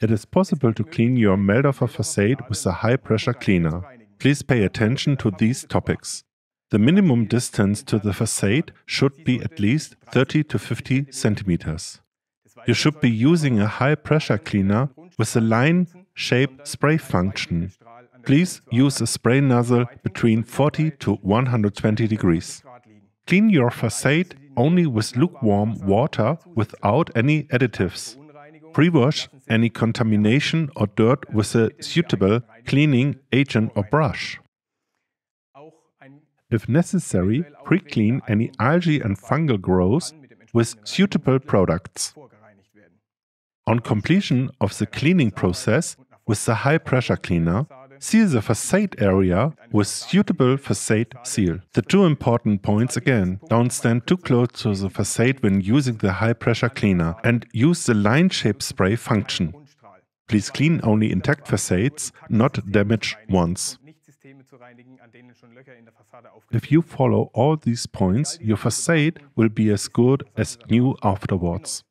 It is possible to clean your Meldorfer facade with a high-pressure cleaner. Please pay attention to these topics. The minimum distance to the facade should be at least 30 to 50 centimeters. You should be using a high-pressure cleaner with a line-shape spray function. Please use a spray nozzle between 40 to 120 degrees. Clean your facade only with lukewarm water without any additives. Pre-wash any contamination or dirt with a suitable cleaning agent or brush. If necessary, pre-clean any algae and fungal growth with suitable products. On completion of the cleaning process with the high-pressure cleaner, seal the facade area with suitable facade seal. The two important points again: don't stand too close to the facade when using the high-pressure cleaner, and use the line-shape spray function. Please clean only intact facades, not damaged ones. If you follow all these points, your facade will be as good as new afterwards.